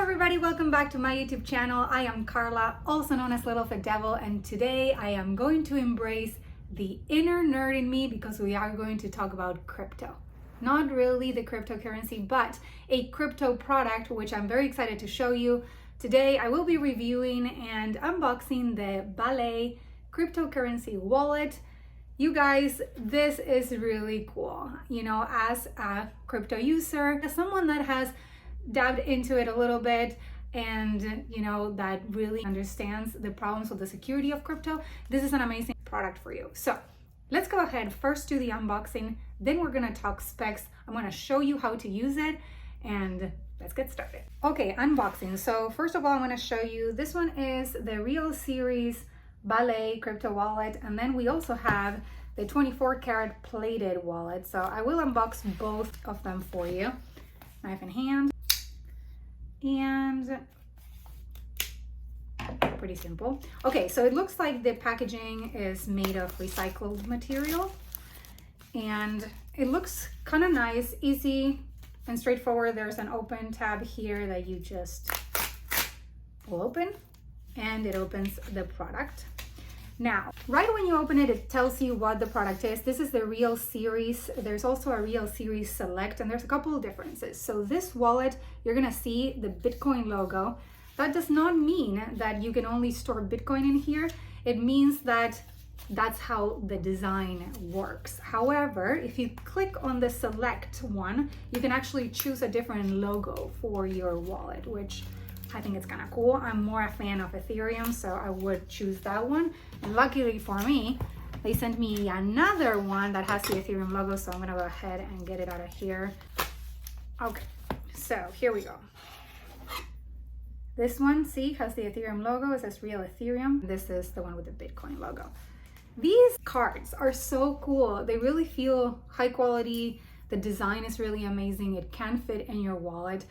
everybody, welcome back to my YouTube channel. I am Carla, also known as LittleFitDevil, and today I am going to embrace the inner nerd in me because we are going to talk about crypto. Not really the cryptocurrency, but a crypto product, which I'm very excited to show you. Today I will be reviewing and unboxing the Ballet cryptocurrency wallet. You guys, this is really cool. You know, as a crypto user, as someone that has dabbed into it a little bit and that really understands the problems with the security of crypto, this is an amazing product for you. So let's go ahead, first do the unboxing, then we're gonna talk specs. I'm gonna show you how to use it, and let's get started. Okay, unboxing. So first of all, I'm gonna show you, this one is the Real Series Ballet crypto wallet, and then we also have the 24 karat plated wallet. So I will unbox both of them for you, knife in hand. And pretty simple. Okay, so it looks like the packaging is made of recycled material, and it looks kind of nice, easy and straightforward. There's an open tab here that you just pull open, and it opens the product. Now, right when you open it, it tells you what the product is. This is the Real Series. There's also a Real Series Select, and there's a couple of differences. So this wallet, you're gonna see the Bitcoin logo. That does not mean that you can only store Bitcoin in here. It means that that's how the design works. However, if you click on the Select one, you can actually choose a different logo for your wallet, which I think it's kind of cool. I'm more a fan of Ethereum, so I would choose that one. And luckily for me, they sent me another one that has the Ethereum logo, so I'm gonna go ahead and get it out of here. Okay, so here we go. This one, see, has the Ethereum logo. It says Real Ethereum. This is the one with the Bitcoin logo. These cards are so cool. They really feel high quality. The design is really amazing. It can fit in your wallet.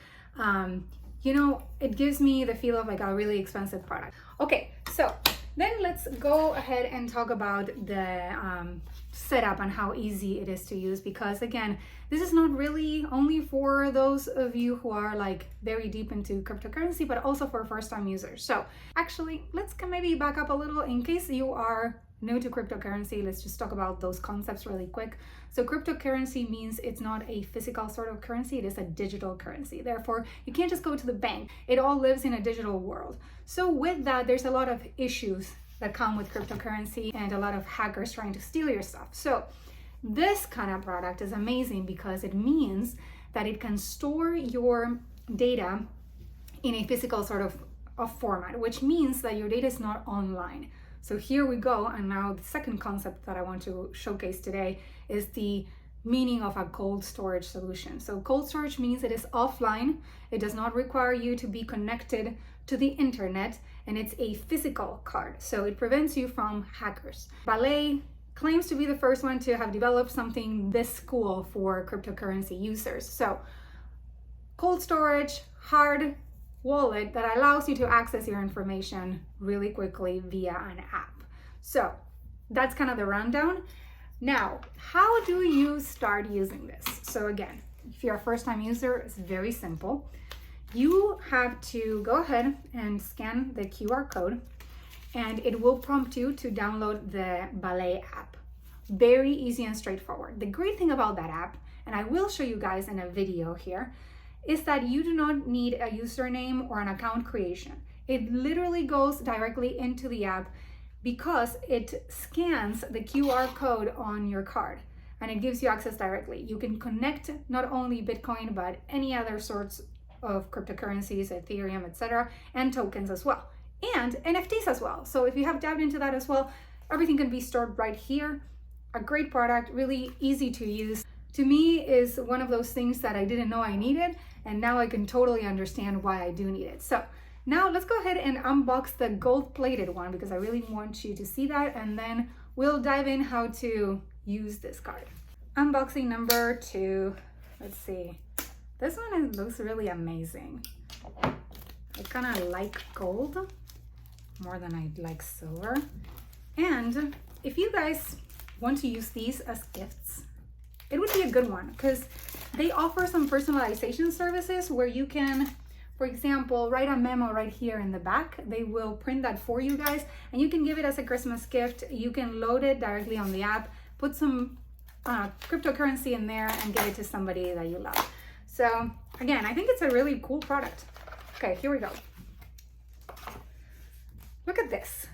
It gives me the feel of like a really expensive product. Okay, so then let's go ahead and talk about the setup and how easy it is to use, because again, this is not really only for those of you who are like very deep into cryptocurrency, but also for first-time users. So actually, let's maybe back up a little in case you are new to cryptocurrency. Let's just talk about those concepts really quick. So cryptocurrency means it's not a physical sort of currency, it is a digital currency. Therefore, you can't just go to the bank. It all lives in a digital world. So with that, there's a lot of issues that come with cryptocurrency and a lot of hackers trying to steal your stuff. So this kind of product is amazing because it means that it can store your data in a physical sort of format, which means that your data is not online. So here we go, and now the second concept that I want to showcase today is the meaning of a cold storage solution. So cold storage means it is offline, it does not require you to be connected to the internet, and it's a physical card, so it prevents you from hackers. Ballet claims to be the first one to have developed something this cool for cryptocurrency users. So cold storage, hard wallet that allows you to access your information really quickly via an app. So that's kind of the rundown. Now, how do you start using this? So again, if you're a first-time user, it's very simple. You have to go ahead and scan the QR code, and it will prompt you to download the Ballet app. Very easy and straightforward. The great thing about that app, and I will show you guys in a video here, is that you do not need a username or an account creation. It literally goes directly into the app because it scans the QR code on your card and it gives you access directly. You can connect not only Bitcoin, but any other sorts of cryptocurrencies, Ethereum, etc., and tokens as well, and NFTs as well. So if you have dabbed into that as well, everything can be stored right here. A great product, really easy to use. To me, is one of those things that I didn't know I needed, and now I can totally understand why I do need it. So now let's go ahead and unbox the gold-plated one because I really want you to see that, and then we'll dive in how to use this card. Unboxing number 2. Let's see. This one looks really amazing. I kind of like gold more than I like silver. And if you guys want to use these as gifts, it would be a good one because they offer some personalization services where you can For example, write a memo right here in the back. They will print that for you guys, and you can give it as a Christmas gift. You can load it directly on the app, put some cryptocurrency in there, and give it to somebody that you love. So again, I think it's a really cool product. Okay, here we go. Look at this.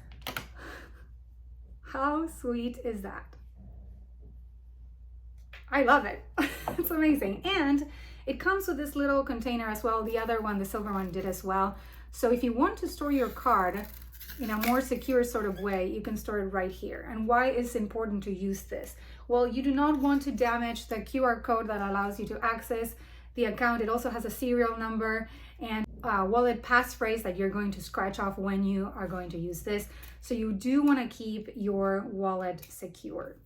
How sweet is that? I love it. It's amazing. And it comes with this little container as well. The other one, the silver one, did as well. So if you want to store your card in a more secure sort of way, you can store it right here. And why is it important to use this? Well, you do not want to damage the QR code that allows you to access the account. It also has a serial number and a wallet passphrase that you're going to scratch off when you are going to use this. So you do want to keep your wallet secure.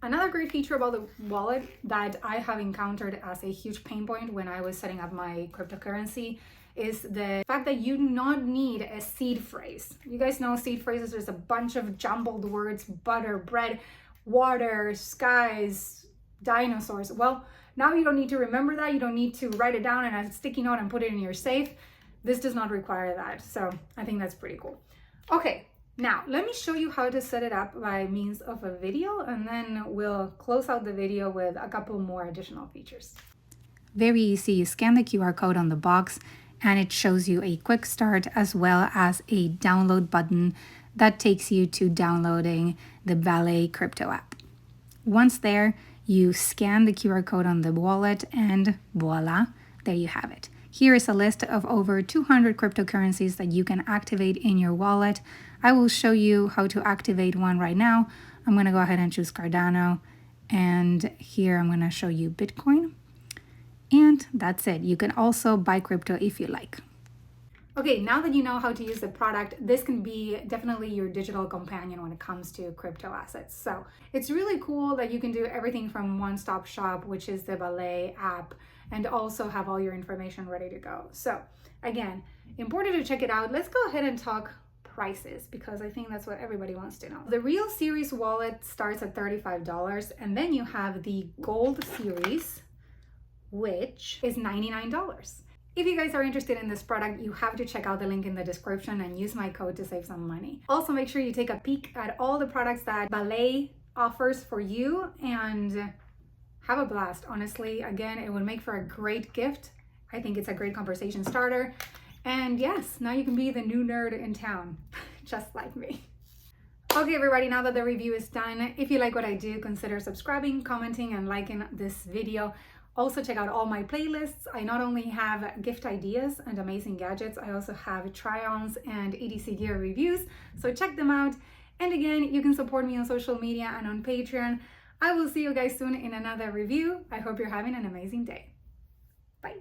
Another great feature about the wallet that I have encountered as a huge pain point when I was setting up my cryptocurrency is the fact that you do not need a seed phrase. You guys know seed phrases, there's a bunch of jumbled words: butter, bread, water, skies, dinosaurs. Well, now you don't need to remember that. You don't need to write it down in a sticky note and put it in your safe. This does not require that. So I think that's pretty cool. Okay, now let me show you how to set it up by means of a video, and then we'll close out the video with a couple more additional features. Very easy. You scan the QR code on the box and it shows you a quick start as well as a download button that takes you to downloading the Ballet crypto app. Once there, you scan the QR code on the wallet and voila, there you have it. Here is a list of over 200 cryptocurrencies that you can activate in your wallet. I will show you how to activate one right now. I'm going to go ahead and choose Cardano, and here I'm going to show you Bitcoin. And that's it. You can also buy crypto if you like. Okay, now that you know how to use the product, this can be definitely your digital companion when it comes to crypto assets. So it's really cool that you can do everything from one-stop shop, which is the Ballet app, and also have all your information ready to go. So again, important to check it out. Let's go ahead and talk prices, because I think that's what everybody wants to know. The Real Series wallet starts at $35, and then you have the Gold Series, which is $99. If you guys are interested in this product, you have to check out the link in the description and use my code to save some money. Also, make sure you take a peek at all the products that Ballet offers for you and have a blast. Honestly, again, it would make for a great gift. I think it's a great conversation starter. And yes, now you can be the new nerd in town, just like me. Okay, everybody, now that the review is done, if you like what I do, consider subscribing, commenting, and liking this video. Also, check out all my playlists. I not only have gift ideas and amazing gadgets, I also have try-ons and EDC gear reviews, so check them out. And again, you can support me on social media and on Patreon. I will see you guys soon in another review. I hope you're having an amazing day. Bye.